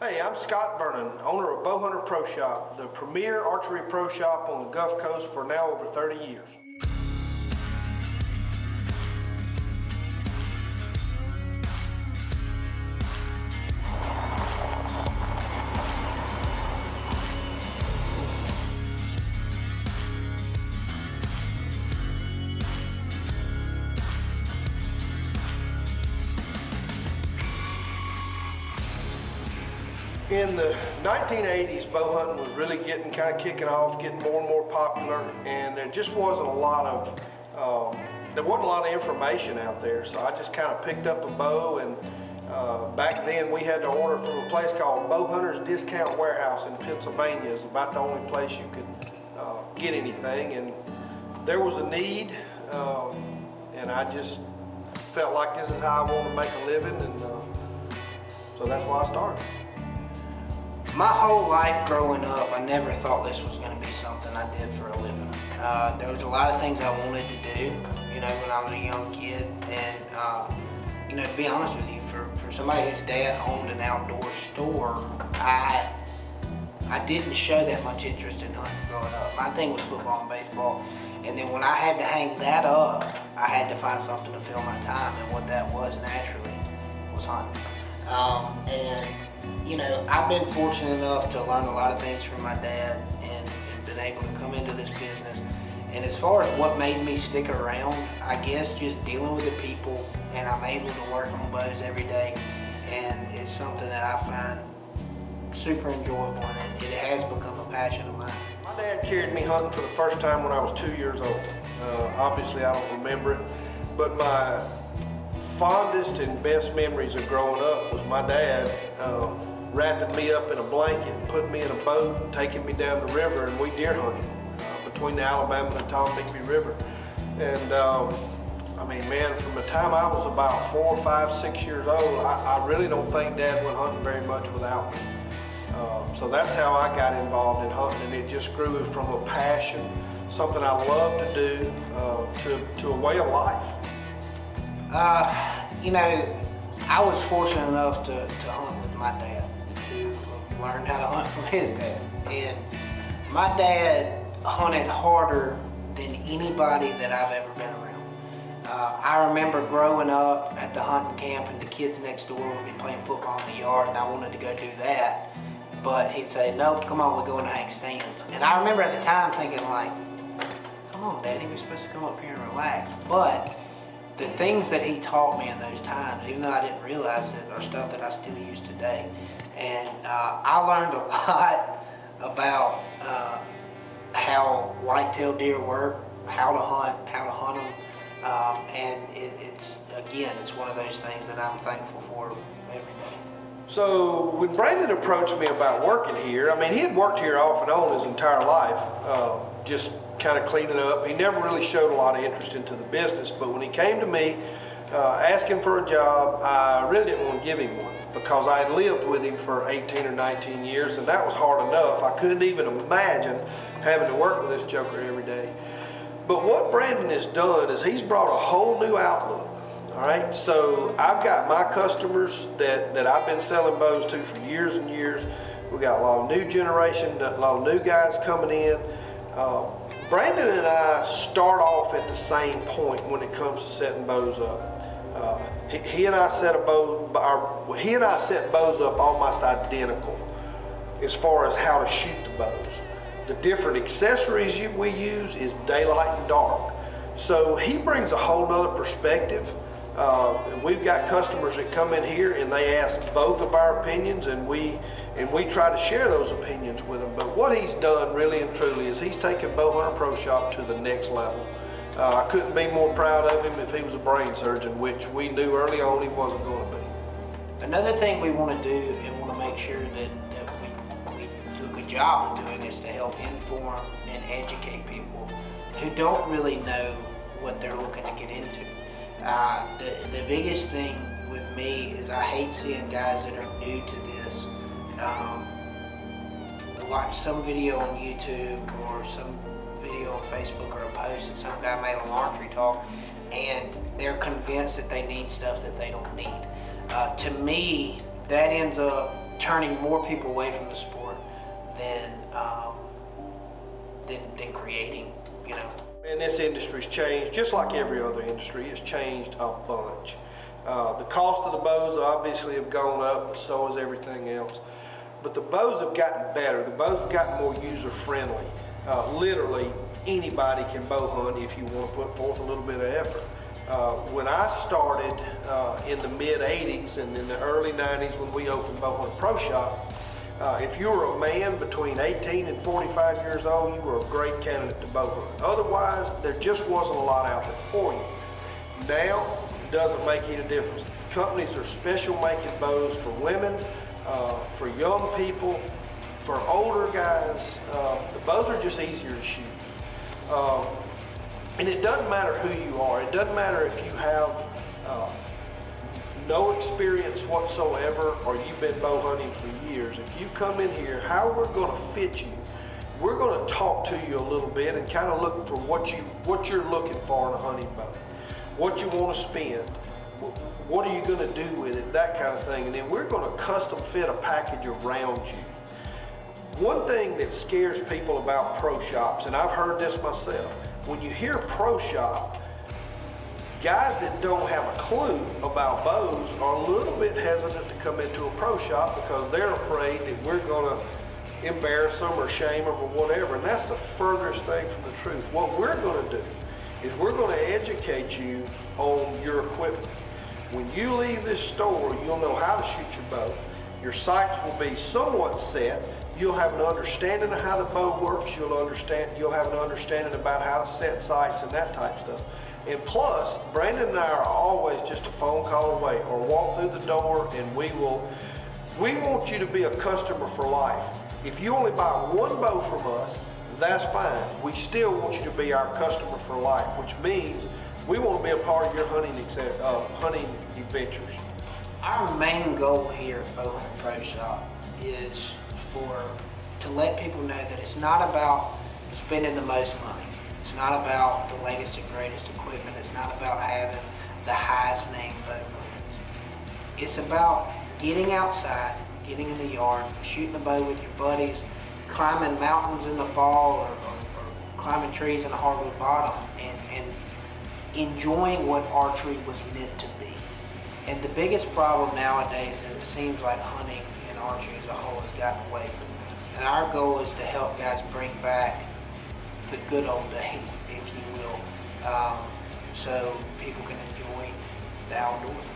Hey, I'm Scott Vernon, owner of Bowhunter Pro Shop, the premier archery pro shop on the Gulf Coast for now over 30 years. In the 1980s, bow hunting was really kind of kicking off, getting more and more popular, and there just wasn't a lot of information out there. So I just kind of picked up a bow, and back then we had to order from a place called Bowhunters Discount Warehouse in Pennsylvania. It's about the only place you could get anything, and there was a need, and I just felt like this is how I want to make a living, and so that's why I started. My whole life growing up, I never thought this was going to be something I did for a living. There was a lot of things I wanted to do, when I was a young kid. And, to be honest with you, for somebody whose dad owned an outdoor store, I didn't show that much interest in hunting growing up. My thing was football and baseball. And then when I had to hang that up, I had to find something to fill my time. And what that was naturally was hunting. I've been fortunate enough to learn a lot of things from my dad and been able to come into this business. And as far as what made me stick around, I guess just dealing with the people, and I'm able to work on bows every day. And it's something that I find super enjoyable, and it has become a passion of mine. My dad carried me hunting for the first time when I was 2 years old. Obviously I don't remember it, but my fondest and best memories of growing up was my dad wrapping me up in a blanket, putting me in a boat, and taking me down the river, and we deer hunted between the Alabama and the Tombigbee River. And from the time I was about 4, 5, 6 years old, I really don't think Dad went hunting very much without me. So that's how I got involved in hunting, and it just grew from a passion, something I love to do, to a way of life. I was fortunate enough to hunt with my dad, to learn how to hunt from his dad. And my dad hunted harder than anybody that I've ever been around. I remember growing up at the hunting camp, and the kids next door would be playing football in the yard, and I wanted to go do that. But he'd say, "Nope, come on, we're going to hang stands." And I remember at the time thinking like, "Come on, Daddy, we're supposed to come up here and relax." But the things that he taught me in those times, even though I didn't realize it, are stuff that I still use today. And I learned a lot about how whitetail deer work, how to hunt them. And it's one of those things that I'm thankful for every day. So when Brandon approached me about working here, he had worked here off and on his entire life, just kind of cleaning up. He never really showed a lot of interest into the business, but when he came to me asking for a job, I really didn't want to give him one because I had lived with him for 18 or 19 years, and that was hard enough. I couldn't even imagine having to work with this joker every day. But what Brandon has done is he's brought a whole new outlook. All right, so I've got my customers that I've been selling bows to for years and years. We got a lot of new generation, a lot of new guys coming in. Brandon and I start off at the same point when it comes to setting bows up. He and I set bows up almost identical as far as how to shoot the bows. The different accessories we use is daylight and dark. So he brings a whole nother perspective. We've got customers that come in here and they ask both of our opinions, and we try to share those opinions with them. But what he's done really and truly is he's taken Bowhunter Pro Shop to the next level. I couldn't be more proud of him if he was a brain surgeon, which we knew early on he wasn't going to be. Another thing we want to do and want to make sure that we do a good job of doing is to help inform and educate people who don't really know what they're looking to get into. The biggest thing with me is I hate seeing guys that are new to this watch some video on YouTube or some video on Facebook or a post that some guy made on Archery Talk, and they're convinced that they need stuff that they don't need. To me, that ends up turning more people away from the sport than creating, you know. And this industry's changed, just like every other industry, it's changed a bunch. The cost of the bows obviously have gone up, but so has everything else. But the bows have gotten better. The bows have gotten more user-friendly. Literally, anybody can bow hunt if you want to put forth a little bit of effort. When I started in the mid-'80s and in the early '90s when we opened Bow Hunt Pro Shop, if you were a man between 18 and 45 years old, you were a great candidate to bow hunt. Otherwise, there just wasn't a lot out there for you. Now, it doesn't make any difference. Companies are special making bows for women, for young people, for older guys. The bows are just easier to shoot. And it doesn't matter who you are. It doesn't matter if you have no experience whatsoever or you've been bow hunting for years. If you come in here, how we're going to fit you, we're going to talk to you a little bit and kind of look for what you're looking for in a hunting bow, what you want to spend, what are you going to do with it, that kind of thing. And then we're going to custom fit a package around you. One thing that scares people about pro shops, and I've heard this myself, when you hear pro shop, guys that don't have a clue about bows are a little bit hesitant to come into a pro shop because they're afraid that we're going to embarrass them or shame them or whatever, and that's the furthest thing from the truth. What we're going to do is we're going to educate you on your equipment. When you leave this store, you'll know how to shoot your bow. Your sights will be somewhat set. You'll have an understanding of how the bow works. You'll have an understanding about how to set sights and that type of stuff. And plus, Brandon and I are always just a phone call away or walk through the door, and we want you to be a customer for life. If you only buy one bow from us, that's fine. We still want you to be our customer for life, which means we want to be a part of your hunting adventures. Our main goal here at Bow Hunt Pro Shop is to let people know that it's not about spending the most money. It's not about the latest and greatest equipment. It's not about having the highest name bow brands. It's about getting outside, getting in the yard, shooting a bow with your buddies, climbing mountains in the fall or climbing trees in the hardwood bottom and enjoying what archery was meant to be. And the biggest problem nowadays is it seems like hunting and archery as a whole has gotten away from it. And our goal is to help guys bring back the good old days, if you will, so people can enjoy the outdoors.